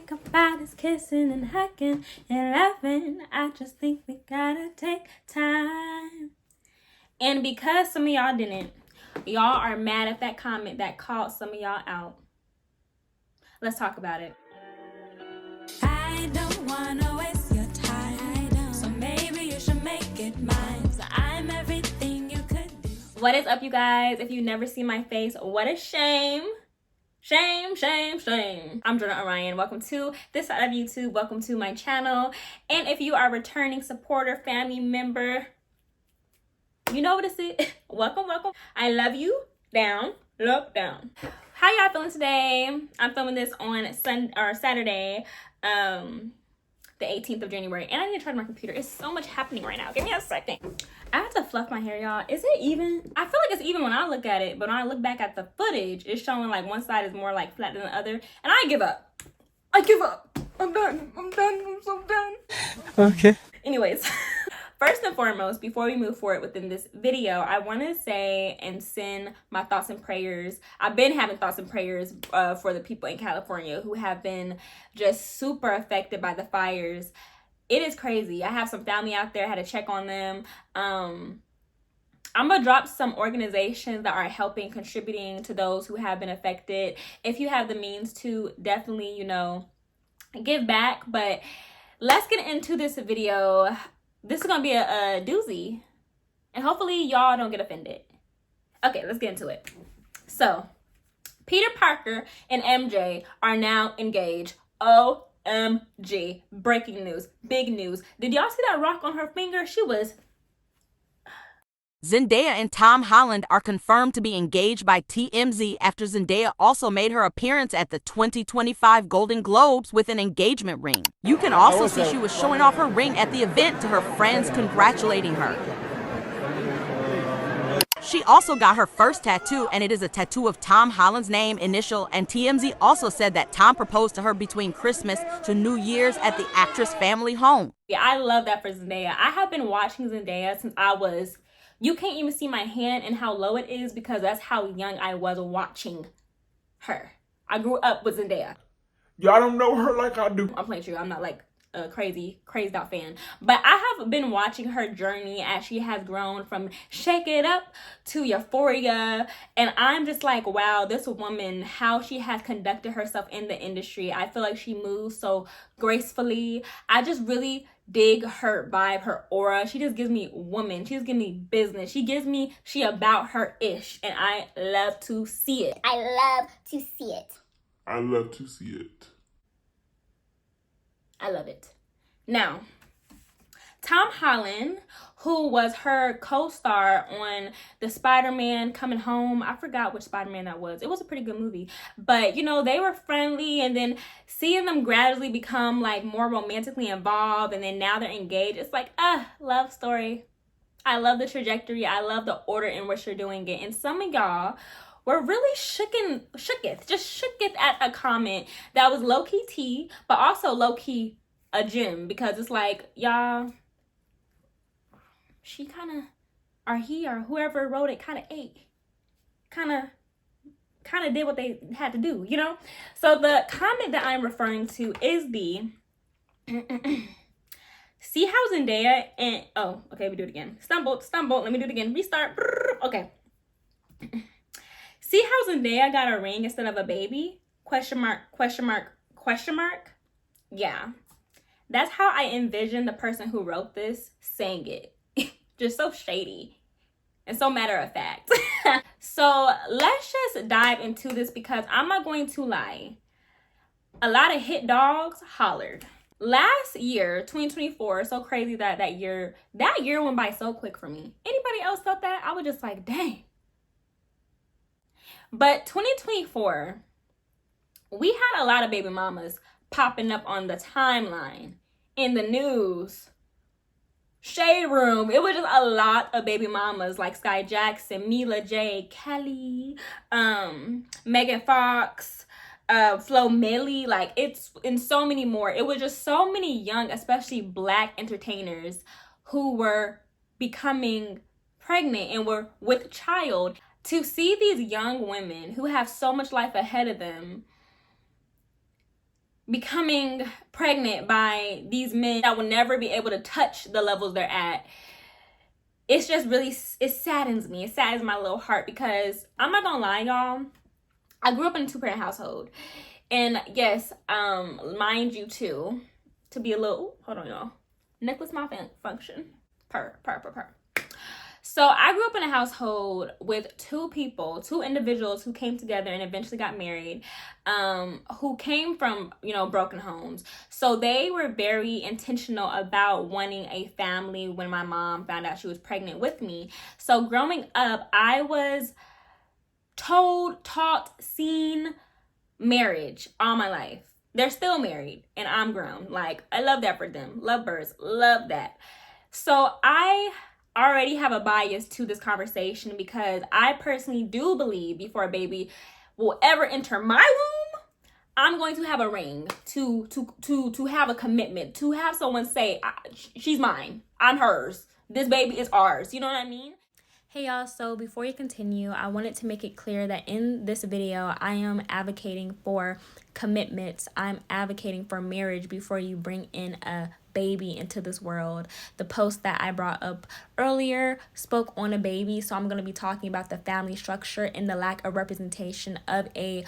think about is kissing and hugging and loving. I just think we gotta take time. And because some of y'all didn't, y'all are mad at that comment that called some of y'all out. Let's talk about it. I don't wanna waste your time, so maybe you should make it mine. So I'm everything you could do. What is up, you guys? If you never see my face, what a shame. Shame, shame, shame. I'm JordanOrionn. Welcome to this side of YouTube. Welcome to my channel. And if you are a returning supporter, family member, you know what this is. Welcome, welcome. I love you. Down, look down. How y'all feeling today? I'm filming this on Saturday, the 18th of January. And I need to charge my computer. It's so much happening right now. Give me a second. I have to fluff my hair, y'all. Is it even? I feel like it's even when I look at it, but when I look back at the footage, it's showing like one side is more like flat than the other. And I give up. I give up. I'm done. I'm done. I'm so done. Okay. Anyways, first and foremost, before we move forward within this video, I want to say and send my thoughts and prayers. I've been having thoughts and prayers for the people in California who have been just super affected by the fires. It is crazy. I have some family out there. I had to check on them. I'm gonna drop some organizations that are helping, contributing to those who have been affected. If you have the means to, definitely, you know, give back. But let's get into this video. This is gonna be a doozy, and hopefully y'all don't get offended. Okay, let's get into it. So, Peter Parker and MJ are now engaged. OMG. Breaking news. Big news. Did y'all see that rock on her finger? She was... Zendaya and Tom Holland are confirmed to be engaged by TMZ after Zendaya also made her appearance at the 2025 Golden Globes with an engagement ring. You can also see she was showing off her ring at the event to her friends congratulating her. She also got her first tattoo, and it is a tattoo of Tom Holland's name, initial, and TMZ also said that Tom proposed to her between Christmas to New Year's at the actress' family home. Yeah, I love that for Zendaya. I have been watching Zendaya since I was... You can't even see my hand and how low it is because that's how young I was watching her. I grew up with Zendaya. Y'all don't know her like I do. I'm playing true. I'm not like a crazed out fan. But I have been watching her journey as she has grown from Shake It Up to Euphoria. And I'm just like, wow, this woman, how she has conducted herself in the industry. I feel like she moves so gracefully. I just really dig her vibe, her aura. She just gives me woman. She just gives me business. She about her ish. And I love to see it. I love to see it. I love to see it. I love it. Now, Tom Holland, who was her co-star on the Spider-Man Coming Home. I forgot which Spider-Man that was. It was a pretty good movie. But, you know, they were friendly, and then seeing them gradually become, like, more romantically involved, and then now they're engaged. It's like, love story. I love the trajectory. I love the order in which you're doing it. And some of y'all were really shooketh at a comment that was low-key tea, but also low-key a gem, because it's like, y'all, she kind of, or he, or whoever wrote it kind of ate. Kind of did what they had to do, you know? So the comment that I'm referring to is the, see how Zendaya and, oh, okay, we do it again. Stumbled, let me do it again. Restart, okay. See how Zendaya got a ring instead of a baby? Question mark. Yeah. That's how I envision the person who wrote this saying it. Just so shady and so matter of fact. So let's just dive into this because I'm not going to lie. A lot of hit dogs hollered. Last year, 2024, so crazy that year went by so quick for me. Anybody else felt that? I was just like, dang. But 2024, we had a lot of baby mamas popping up on the timeline, in the news, shade room. It was just a lot of baby mamas like Sky Jackson, Mila J, Kelly, Megan Fox, Flo Milli, like it's in so many more. It was just so many young, especially Black entertainers who were becoming pregnant and were with child. To see these young women who have so much life ahead of them becoming pregnant by these men that will never be able to touch the levels they're at, it's just really, it saddens me. It saddens my little heart, because I'm not gonna lie, y'all, I grew up in a 2-parent household. And yes, mind you too, to be a little, hold on y'all, necklace malfunction, purr. So I grew up in a household with two individuals who came together and eventually got married, who came from, broken homes. So they were very intentional about wanting a family when my mom found out she was pregnant with me. So growing up, I was told, taught, seen marriage all my life. They're still married and I'm grown. Like, I love that for them. Love birds, love that. So I already have a bias to this conversation, because I personally do believe before a baby will ever enter my womb, I'm going to have a ring to have a commitment, to have someone say, she's mine, I'm hers, this baby is ours. You know what I mean? Hey y'all, so before you continue, I wanted to make it clear that in this video, I am advocating for commitments. I'm advocating for marriage before you bring in a baby into this world. The post that I brought up earlier spoke on a baby, so I'm going to be talking about the family structure and the lack of representation of a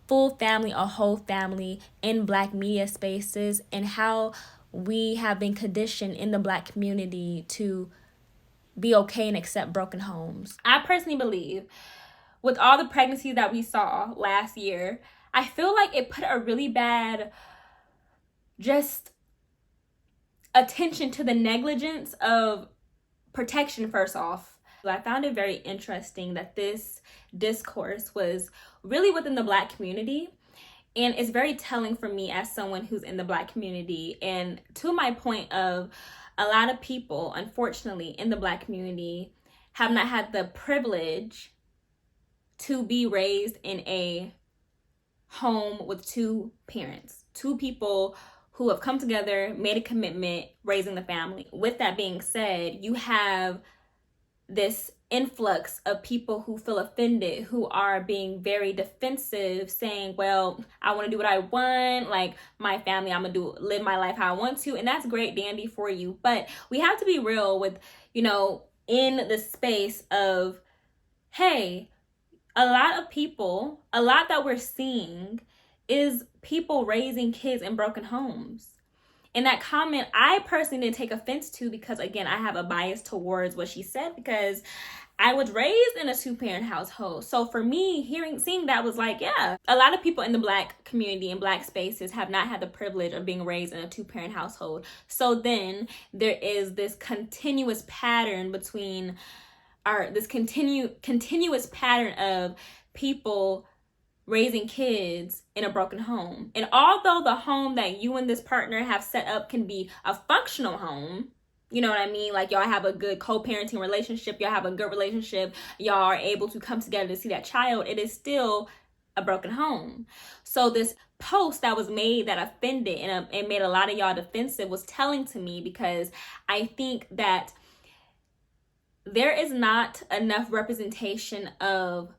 full family, a whole family in Black media spaces, and how we have been conditioned in the Black community to be okay and accept broken homes. I personally believe, with all the pregnancies that we saw last year, I feel like it put a really bad just attention to the negligence of protection. First off, I found it very interesting that this discourse was really within the Black community, and it's very telling for me as someone who's in the Black community. And to my point of, a lot of people, unfortunately, in the Black community have not had the privilege to be raised in a home with two parents, two people who have come together, made a commitment, raising the family. With that being said, you have this influx of people who feel offended, who are being very defensive, saying, well, I want to do what I want, like my family, I'm gonna live my life how I want to. And that's great, dandy for you. But we have to be real with, in the space of, hey, a lot that we're seeing is people raising kids in broken homes. And that comment, I personally didn't take offense to, because again, I have a bias towards what she said, because I was raised in a 2-parent household. So for me, seeing that was like, yeah, a lot of people in the Black community and Black spaces have not had the privilege of being raised in a 2-parent household. So then there is this continuous pattern continuous pattern of people raising kids in a broken home. And although the home that you and this partner have set up can be a functional home, you know what I mean? Like, y'all have a good co-parenting relationship, y'all have a good relationship, y'all are able to come together to see that child, it is still a broken home. So this post that was made that offended and made a lot of y'all defensive was telling to me, because I think that there is not enough representation of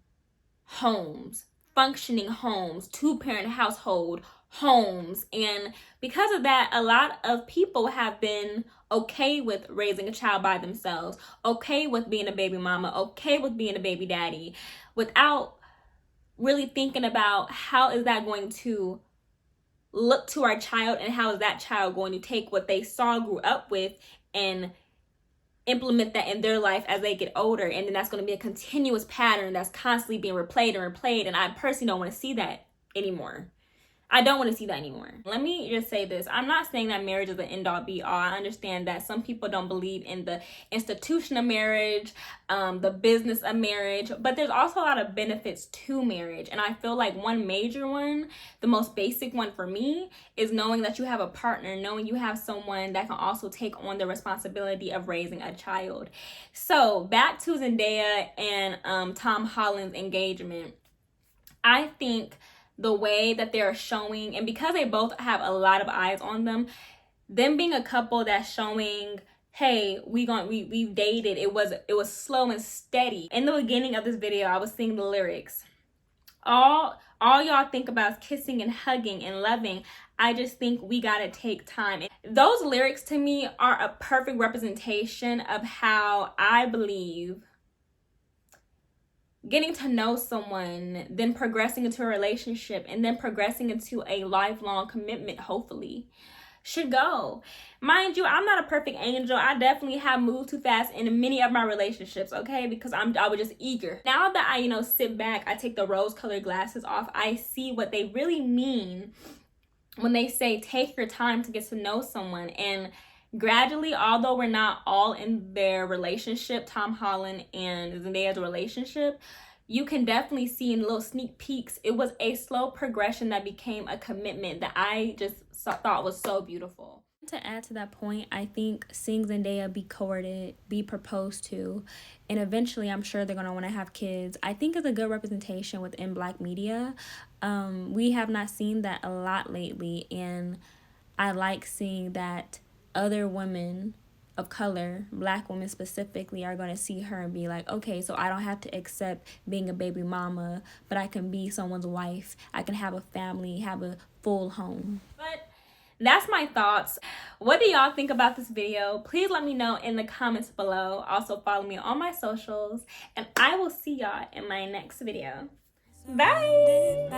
homes, functioning homes, 2-parent household homes. And because of that, a lot of people have been okay with raising a child by themselves, okay with being a baby mama, okay with being a baby daddy, without really thinking about how is that going to look to our child, and how is that child going to take what they saw, grew up with, and implement that in their life as they get older. And then that's going to be a continuous pattern that's constantly being replayed and replayed. And I personally don't want to see that anymore. I don't want to see that anymore. Let me just say this. I'm not saying that marriage is the end all be all. I understand that some people don't believe in the institution of marriage, the business of marriage, but there's also a lot of benefits to marriage. And I feel like one major one, the most basic one for me, is knowing that you have a partner, knowing you have someone that can also take on the responsibility of raising a child. So back to Zendaya and Tom Holland's engagement. I think the way that they're showing, and because they both have a lot of eyes on them being a couple that's showing, hey, we've dated, it was slow and steady. In the beginning of this video, I was seeing the lyrics. All all y'all think about is kissing and hugging and loving. I just think we gotta take time. Those lyrics to me are a perfect representation of how I believe getting to know someone, then progressing into a relationship, and then progressing into a lifelong commitment, hopefully, should go. Mind you, I'm not a perfect angel. I definitely have moved too fast in many of my relationships, okay? Because I was just eager. Now that I, sit back, I take the rose-colored glasses off, I see what they really mean when they say take your time to get to know someone. And gradually, although we're not all in their relationship, Tom Holland and Zendaya's relationship, you can definitely see in little sneak peeks, it was a slow progression that became a commitment that I just thought was so beautiful. To add to that point, I think seeing Zendaya be courted, be proposed to, and eventually I'm sure they're going to want to have kids, I think is a good representation within Black media. We have not seen that a lot lately, and I like seeing that other women of color, Black women specifically, are going to see her and be like, okay, so I don't have to accept being a baby mama, but I can be someone's wife. I can have a family, have a full home. But that's my thoughts. What do y'all think about this video? Please let me know in the comments below. Also follow me on my socials, and I will see y'all in my next video. Bye.